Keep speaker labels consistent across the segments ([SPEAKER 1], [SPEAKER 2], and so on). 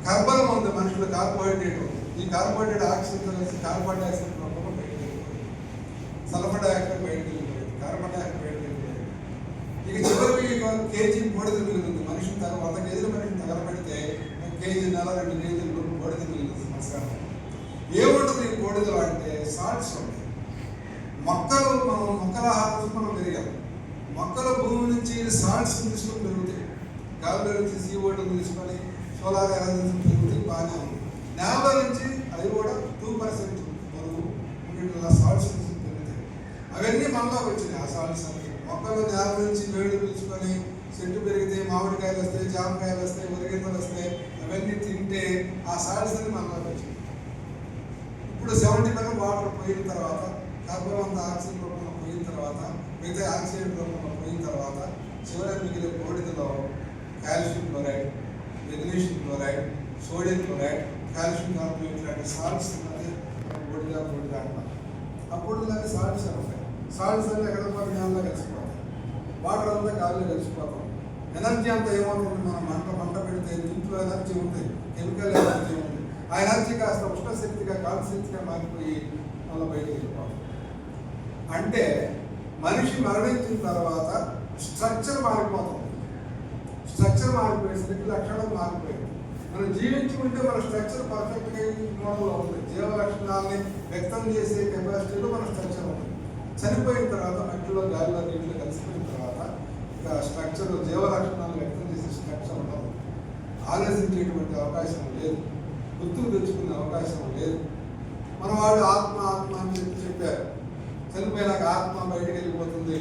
[SPEAKER 1] కర్బనం ఉంది మనుషులు, కార్బోహైడ్రేట్ ఉంది. ఈ కార్బోహైడ్రేట్ ఆక్సిజన్ కలిసి కార్బన్ డైఆక్సైడ్ రూపంలో బయటకు వెళ్ళిపోయింది, సల్ఫర్ డైఆక్సైడ్ బయటకు వెళ్ళిపోయింది, కార్బన్ డైఆక్సైడ్ బయటకు వెళ్ళిపోయింది. ఇక చివరికి కేజీ బూడిద మిగులుతుంది. మనిషిని 100 కేజీల మనిషిని తగలబెడితే 1 కేజీన్నర 2 కేజీలు బూడిద మిగులుతుంది సంవత్సరాలు. ఏముంటుంది ఈ బూడిదలో అంటే సాల్ట్స్ ఉంటాయి. మొక్కల ఆహారం మనం పెరిగాం. మొక్కల భూమి నుంచి సాల్ట్స్ తీసుకొని పెరుగుతాయి. గాలిలో నుంచి CO2 తీసుకొని సోలార్ ఎనర్జీ పెరుగుతాయి, బాగానే ఉంది. నేల నుంచి అది కూడా 2% బరువు సాల్ట్స్ నుంచి పెరుగుతాయి. అవన్నీ మనలోకి వచ్చినాయి. ఆ సాల్ట్స్ అన్ని మొక్కలు నేల నుంచి వేడి పీల్చుకొని చెట్టు పెరిగితే మామిడికాయలు వస్తాయి, జామకాయలు వస్తాయి, ఉరగింతలు వస్తాయి. అవన్నీ తింటే ఆ సాల్ట్స్ అన్ని మనలోకి వచ్చినాయి. ఇప్పుడు 70% వాటర్ పోయిన తర్వాత, కార్బన్ అంతా ఆక్సిజన్ రూపంలో పోయిన తర్వాత, మిగతా ఆక్సిజన్ రూపంలో పోయిన తర్వాత చివరికి మిగిలిన బూడిదలో calcium chloride, magnesium chloride, sodium chloride, calcium carbonate లాంటి సాల్ట్స్ అన్నది బూడిద అంటారు. ఆ బూడిదలాంటి సాల్ట్స్ ఉంటాయి. సాల్ట్స్ అన్నీ ఎక్కడ నేలలో కలిసిపోతాయి, వాటర్ అంతా గాలిలో కలిసిపోతాం. ఎనర్జీ అంతా ఏమవుతుంది, మనం మంట పెడితే ఇంట్లో ఎనర్జీ ఉంది, కెమికల్ ఎనర్జీ ఉంది. ఆ ఎనర్జీ కాస్త ఉష్ణశక్తిగా, కాంతిశక్తిగా మారిపోయి మళ్ళీ బయటకు వెళ్ళిపోతాం. అంటే మనిషి మరణించిన తర్వాత స్ట్రక్చర్ మారిపోతుంది. స్ట్రక్చర్ మారిపోయేసరికి లక్షణం మారిపోయింది. మనం జీవించుకుంటే మన స్ట్రక్చర్ పర్ఫెక్ట్గా మోడల్లో ఉంది. జీవ లక్షణాలని వ్యక్తం చేసే కెపాసిటీలో మన స్ట్రక్చర్ ఉంది. చనిపోయిన తర్వాత మట్టిలో, గాలిలో, నీటిలో కలిసిపోయిన తర్వాత ఇక స్ట్రక్చర్, జీవ లక్షణాలను వ్యక్తం చేసే స్ట్రక్చర్ ఉండదు. ఆలోచించేటువంటి అవకాశం లేదు, గుర్తుకు తెచ్చుకునే అవకాశం లేదు. మన వాళ్ళు ఆత్మ అని చెప్పారు. చనిపోయినాక ఆత్మ బయటకు వెళ్ళిపోతుంది,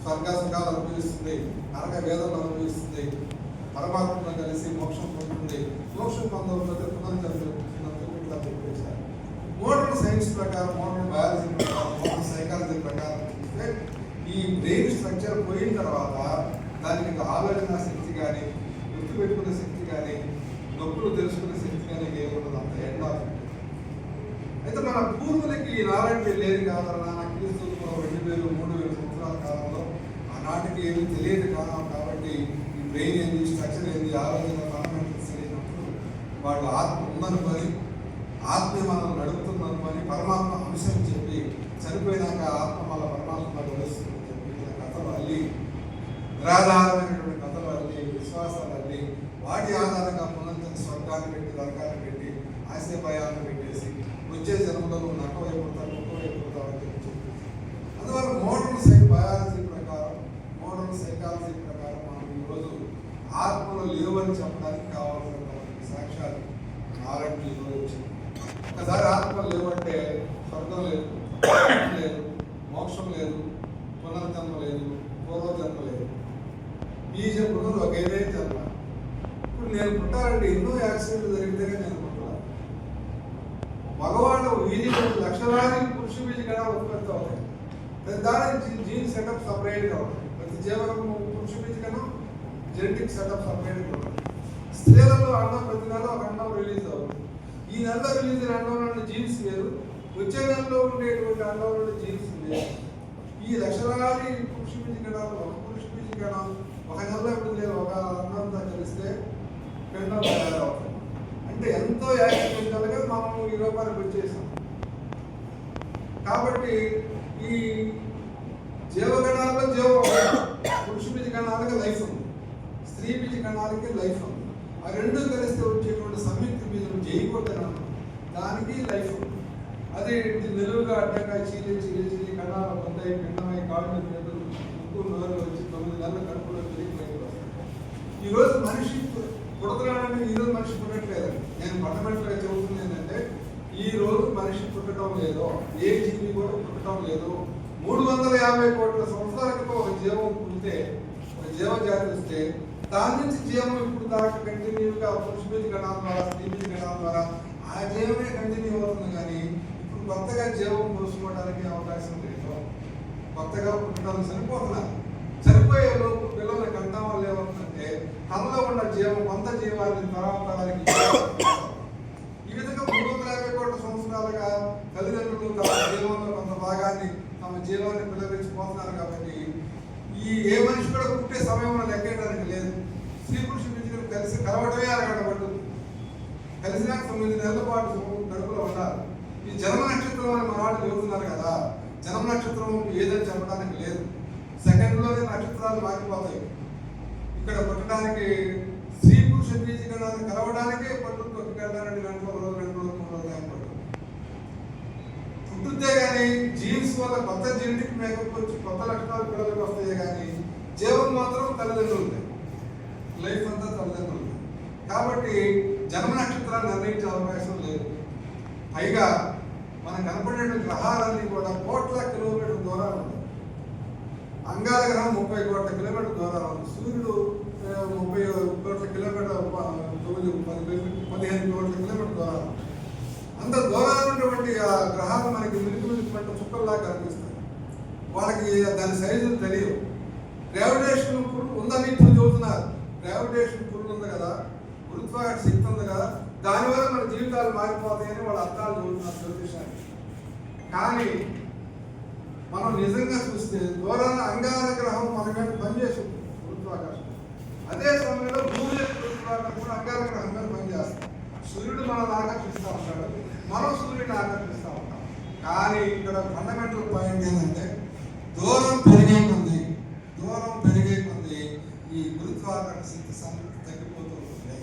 [SPEAKER 1] స్వర్గసుఖాలు అనుభవిస్తుంది, నరక వేదనలు అనుభవిస్తుంది, పరమాత్మను కలిసి మోక్షం పొందుతుంది. మోక్షం పొందకపోతే పునర్జన్మ ఇట్లా చెప్పేశారు. మోడర్న్ సైన్స్ ప్రకారం, మోడర్న్ బయాలజీ ప్రకారం, మోడర్న్ సైకాలజీ ప్రకారం చూస్తే ఈ బ్రెయిన్ స్ట్రక్చర్ పోయిన తర్వాత దానికి ఆలోచన శక్తి కానీ, గుర్తుపెట్టుకునే శక్తి కానీ, నొప్పులు తెలుసుకునే శక్తి కానీ ఏముండదు. అంత ఎండ్ ఆఫ్ ఇట్. అయితే మన పూర్వులకి ఈ నాలెడ్జ్ లేదు కాదన్నా, క్రీస్తు 2000, 3000 సంవత్సరాల కాలంలో ఆనాటికి ఏమీ తెలియదు కాబట్టి ఈ బ్రెయిన్ ఏంది, స్ట్రక్చర్ ఏంది, ఆలోచన ఫండమెంటల్స్ తెలియనప్పుడు వాళ్ళు ఆత్మ ఉందనుకొని, ఆత్మ మనల్ని నడుపుతుందనుకొని పరమాత్మ అంశం చెప్పి చనిపోయినాక ఆత్మ మళ్ళీ పరమాత్మ గడుస్తుందని చెప్పి ఇలా కథలు అల్లి, నిరాధారమైనటువంటి కథలు అల్లి, విశ్వాసాలు అల్లి, వాటి ఆధారంగా పునర్జన్మ స్వర్గాన్ని పెట్టి, నరకాన్ని పెట్టి, ఆశయభయాన్ని పెట్టేసి వచ్చే జన్మలో నువ్వు నక్కవైపోతావు, ముక్కవైపోతావు అని చెప్పి అందువల్ల మోడర్న్ బయాలజీ ప్రకారం, మోడర్న్ సైకాలజీ ప్రకారం మనం ఈరోజు ఆత్మలు లేవని చెప్పడానికి కావాల్సినటువంటి సాక్ష్యాలు నారాయణ ఈరోజు వచ్చింది. ఒకసారి ఆత్మలు లేవంటే స్వర్గం లేదు, లేదు, మోక్షం లేదు, పునర్జన్మ లేదు, పూర్వజన్మ లేదు. ఈ జన్మలో ఒకేదే జన్మ. ఇప్పుడు నేను పుట్టాలంటే ఎన్నో యాక్సిడెంట్లు జరిగితేనే నేను పుట్టాలి. మగవాళ్ళు వీధిలో లక్షలాది పురుష బీజ గణాలు ఉత్పత్తి అవుతాయి. దాని జీన్ సెటప్ సపరేట్గా ఉంటుంది. ప్రతి జీవనము పురుష బీజ గణం జెనెటిక్ సెటప్ సపరేట్గా ఉంటుంది. స్త్రీలలో అండం ప్రతి నెల ఒక అండం రిలీజ్ అవుతుంది. ఈ నెలలో రిలీజ్ అయిన అండంలో ఉండే జీన్స్ వేరు, వచ్చే నెలలో ఉండేటువంటి అండంలో ఉండే జీన్స్ వేరు. ఈ లక్షలాది పురుష బీజ గణాలు, ఒక పురుష బీజ గణం ఒక నెలలో ఇప్పుడు నేను ఒక అండంతో కలిస్తే పిండం తయారవుతుంది. అంటే ఎంతో యాక్సిడెంటల్గా మనం ఈ రూపానికి వచ్చేసాం. కాబట్టి ఈ జీవగణాల్లో పురుష బీజ గణాలకి లైఫ్ ఉంది, స్త్రీ బీజ గణాలకి లైఫ్ ఉంది. ఆ రెండు కలిస్తే వచ్చేటువంటి సంయుక్త బీజం జైగోగణం, దానికి లైఫ్ ఉంది. అది నిలువుగా అడ్డంగా చీలి కణాలు పొందాయి, పిండమై, కాళ్ళు చేతులు, ముక్కు, నోరు వచ్చి 9 నెలల కడుపులో తిరిగి బయటకు వస్తాయి. ఈరోజు మనిషి పుడుతున్నాడని ఈరోజు మనిషి పుట్టట్లేదండి. నేను ఫండమెంటల్గా చెబుతుంది ఏంటంటే ఈ రోజు మనిషి పుట్టడం లేదు, ఏ జీవి కూడా పుట్టడం లేదు. 350 కోట్ల సంవత్సరాల క్రితం ఒక జీవం పుడితే, ఒక జీవజాతి వస్తే దాని నుంచి జీవం ఇప్పుడు దాకా కంటిన్యూగా పురుష బీజ గణాల ద్వారా, స్త్రీ బీజ గణాల ద్వారా ఆ జీవమే కంటిన్యూ అవుతుంది. కానీ ఇప్పుడు కొత్తగా జీవం పోసుకోవడానికి అవకాశం లేదు. కొత్తగా పుట్టడానికి చనిపోతున్నారు. చనిపోయే లోపు పిల్లలకి అంటాం వల్ల ఏమవుతుందంటే తనలో ఉన్న జీవం, కొంత జీవాన్ని తరానికి ఈ విధంగా 350 కోట్ల సంవత్సరాలుగా తల్లిదండ్రులు తమ జీవంలో కొంత భాగాన్ని, తమ జీవాన్ని పిల్లవించిపోతున్నారు. కాబట్టి ఈ ఏ మనిషి కూడా పుట్టే సమయంలో లెక్కేయడానికి లేదు. స్త్రీ పురుష బీజం కలిసి కలవటమే అరగడబట్టు. అయినాక 9 నెలల పాటు కడుపులో ఉండాలి. ఈ జన్మ నక్షత్రం అని మన వాళ్ళు చెబుతున్నారు కదా, జన్మ నక్షత్రం ఏదని చెప్పడానికి లేదు. సెకండ్లోనే నక్షత్రాలు మారిపోతాయి. ఇక్కడ పుట్టడానికి స్త్రీ పురుష బీజగణాన్ని కలవడానికే పట్టుకు వెళ్ళడానికి 2 రోజులు 3 రోజులు టైం పడుతుంది. పుట్టుతే కానీ జీన్స్ వల్ల కొత్త జెనెటిక్ మేకప్ వచ్చి కొత్త లక్షణాలు పిల్లలకు వస్తాయి, కానీ జీవం మాత్రం తల్లిదండ్రులు, లైఫ్ అంతా తల్లిదండ్రులు. కాబట్టి జన్మ నక్షత్రాన్ని నిర్ణయించే అవకాశం లేదు. పైగా మనకు కనపడే గ్రహాలన్నీ కూడా కోట్ల కిలోమీటర్ల దూరాలు ఉన్నాయి. అంగార గ్రహం 30 కోట్ల కిలోమీటర్ల దూరాలు ఉంది. సూర్యుడు 30 కోట్ల కిలోమీటర్ల 15 కోట్ల కిలోమీటర్ల దూరాలు. అంత దూరాలు ఉన్నటువంటి ఆ గ్రహాలు మనకి మిలికి పంట చుక్కల్లా కనిపిస్తాయి. వాళ్ళకి దాని సైజులు తెలియవు. గ్రావిటేషన్ పుల్ ఉందని ఇప్పుడు చెబుతున్నారు. గ్రావిటేషన్ పుల్ ఉంది కదా, గురుత్వాకర్షణ శక్తి ఉంది కదా, దానివల్ల మన జీవితాలు మారిపోతాయని వాళ్ళ అర్థాలు చెబుతున్నారు జ్యోతిషాన్ని. కానీ మనం నిజంగా చూస్తే దూరాన అంగార గ్రహం మనకంటే పనిచేస్తుంది గురుత్వాకర్షణ. అదే సమయంలో భూమి యొక్క గురుత్వాకర్షణ అంగార గ్రహం మీద పనిచేస్తుంది. సూర్యుడు మనల్ని ఆకర్షిస్తూ ఉంటాడు, మనం సూర్యుడిని ఆకర్షిస్తూ ఉంటాం. కానీ ఇక్కడ ఫండమెంటల్ పాయింట్ ఏంటంటే దూరం పెరిగే కొద్ది ఈ గురుత్వాకర్షణ శక్తి తగ్గిపోతూ ఉంటుంది.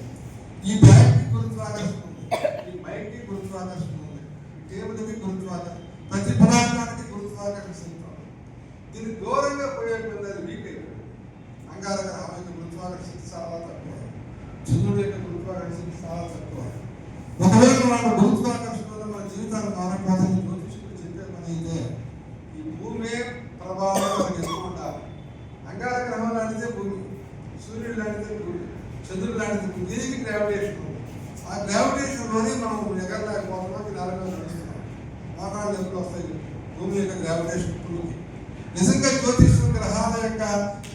[SPEAKER 1] ఈ బ్యాగ్కి గురుత్వాకర్షణ ఉంది, ఈ మైక్కి గురుత్వాకర్షణ ఉంది, ఈ టేబుల్కి గురుత్వాకర్షణ, ప్రతి పదార్థానికి గురుత్వాకర్షణ శక్తి ఉంది. దీనికి దూరంగా పోయే కొద్ది అది వీక్ అయిపోయింది. అంగార గ్రహం యొక్క గురుత్వాకర్షణ శక్తి చాలా తక్కువ, చంద్రుడి యొక్క గురుత్వాకర్షణ శక్తి చాలా తక్కువ. ఒకవేళ మన గురుత్వాకర్షణ వల్ల మన జీవితాన్ని మారిపోతుంది జ్యోతిషులు చెప్పే పని అయితే ఈ భూమి ప్రభావం మనకి ఎక్కువ ఉండాలి. అంగార గ్రహం లాంటిదే భూమి, సూర్యుడు లాంటిదే భూమి, చంద్రుడు లాంటిది భూమి. దీనికి గ్రావిటేషన్ ఉంది. ఆ గ్రావిటేషన్లోనే మనం ఎగరలేకపోతున్నాం, నేలలో నడుస్తున్నాం. మోకాళ్ళు ఎప్పుడు వస్తాయి భూమి యొక్క గ్రావిటేషన్ పులుకి. నిజంగా జ్యోతిషం గ్రహాల యొక్క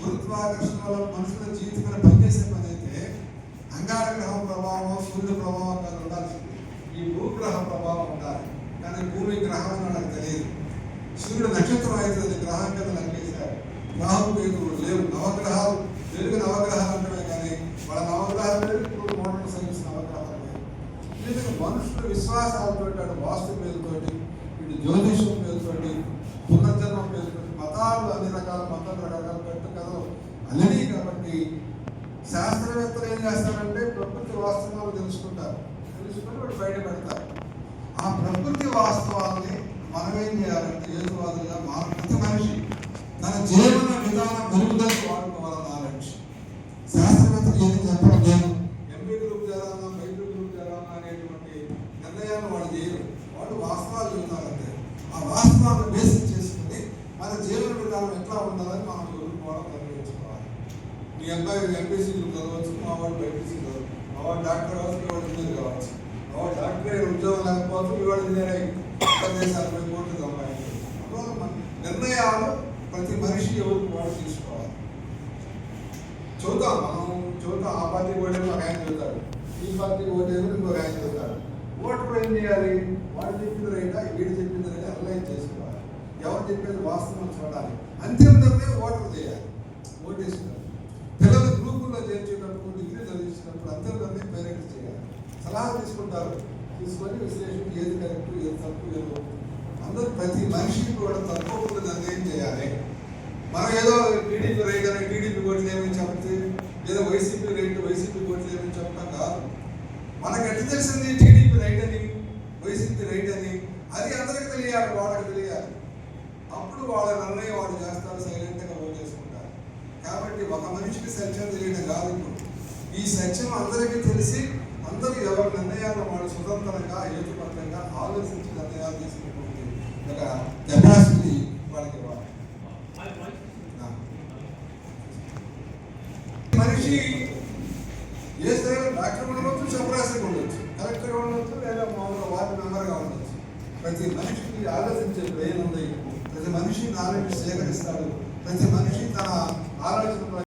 [SPEAKER 1] గురుత్వాకర్షణ వల్ల మనుషుల జీవితం మీద పనిచేసే పని అయితే అంగార గ్రహం ప్రభావం, సూర్యుడు ప్రభావం కాదు ఉండాల్సింది. ఈ భూగ్రహ ప్రభావం ఉండాలి. కానీ భూమి గ్రహం నాకు తెలియదు. సూర్యుడు నక్షత్రం అయితే అది గ్రహం కింద లెక్కేశారు. రాహు కేతువులు లేవు. నవగ్రహాలు తెలుగు నవగ్రహాలు అంటమే, కానీ వాళ్ళ నవగ్రహాలు లేదు, ఇప్పుడు మోడల్ సైన్స్ నవగ్రహాలు లేదు. ఎందుకంటే మనుషుల విశ్వాసాలతో, అటు వాస్తు పేరుతోటి, ఇటు జ్యోతిషం పేరుతోటి, పునర్జన్మం పేరుతోటి మతాలు అన్ని రకాల రకరకాల పెట్టు కథలు అన్నీ. కాబట్టి శాస్త్రవేత్తలు ఏం చేస్తారంటే ప్రకృతి వాస్తవాలు తెలుసుకుంటారు, తెలుసుకొని వాడు బయట పెడతారు. ఆ ప్రకృతి వాస్తవాల్ని మనం ఏం చేయాలంటే హేతువాదులుగా ప్రతి మనిషి తన జీవన విధానం మెరుగుదలకు వాడుకోవాలని ఆలోచించి శాస్త్రవేత్తలు ఏది చెప్పడం లేదు. ఎంపీ గ్రూప్ చేరాలన్నా, బైపీ గ్రూప్ చేరాలన్నా అనేటువంటి నిర్ణయాలు వాళ్ళు చేయరు. వాళ్ళు వాస్తవాలు చెబుతారంటే ఆ వాస్తవాలను బేసిక్ చేసుకుని మన జీవన విధానం ఎట్లా ఉండాలని మనం ఎదుర్కోవడం నిర్ణయించుకోవాలి. మీ అబ్బాయి ఎంపీసీ గ్రూప్ చదవచ్చు, మా వాడు బైపీసీ చదవచ్చు, మా వాడు డాక్టర్ కావచ్చు, మీ వాడు ఇంజనీర్ కావచ్చు, మా వాడు డాక్టర్ ఉద్యోగం లేకపోవచ్చు, మీ వాడు ఇంజనీర్ అయ్యి దేశాలపై కోట్లు సంపాదించారు. అందువల్ల మన నిర్ణయాలు ప్రతి మనిషి ఎవరికి వాడు తీసుకోవాలి. చూద్దాం, ఆ పార్టీ ఓటేమో ఒక ఆయన చదువుతాడు, ఈ పార్టీ ఓటేమో ఇంకొక ఆయన చదువుతాడు. ఓటు ఏం చేయాలి? వాడు చెప్పింది రైటా, వీడు చెప్పింది రైటా అనలైజ్ చేసుకోవాలి. ఎవరు చెప్పేది వాస్తవం చూడాలి. అంతిమ నిర్ణయం ఓటర్ చేయాలి, ఓటేసుకుంటారు. పిల్లలు గ్రూపుల్లో చేర్చేటప్పుడు, డిగ్రీ చదివించినప్పుడు అంతిమ నిర్ణయం పేరెంట్స్ చేయాలి. సలహా తీసుకుంటారు, తీసుకొని విశ్లేషణ ఏది కరెక్ట్, ఏది తప్పు, ఏదో అందరూ ప్రతి మనిషికి కూడా తప్పకుండా నిర్ణయం చేయాలి. మనం ఏదో టీడీపీ రైట్ అని టీడీపీ ఓట్లు ఏమని చెప్తే, ఏదో వైసీపీ రైట్ వైసీపీ ఓట్లు ఏమని చెప్పడం కాదు. మనకు ఎట్లా తెలిసింది టీడీపీ రైట్ అని, వైసీపీ రైట్ అని? అది అందరికి తెలియాలి, వాళ్ళకి తెలియాలి. అప్పుడు వాళ్ళ నిర్ణయం వాళ్ళు చేస్తారు, సైలెంట్గా ఓట్ చేసుకుంటారు. కాబట్టి ఒక మనిషికి సత్యం తెలియడం కాదు. ఇప్పుడు ఈ సత్యం అందరికీ తెలిసి అందరూ ఎవరి నిర్ణయాలను వాళ్ళు స్వతంత్రంగా హేతుబద్ధంగా ఆలోచించి నిర్ణయాలు తీసుకునేటువంటి ఒక కెపాసిటీ వాళ్ళకి ఇవ్వాలి. మనిషి ఏ స్థాయిలో డాక్టర్ ఉండవచ్చు, చపరాశిగా ఉండొచ్చు, కలెక్టర్గా ఉండొచ్చు, లేదా మామూలుగా వార్డు మెంబర్గా ఉండొచ్చు. ప్రతి మనిషికి ఆలోచించే బ్రెయిన్ ఉంది. ప్రతి మనిషి నాలెడ్జ్ సేకరిస్తాడు. ప్రతి మనిషి తన ఆలోచన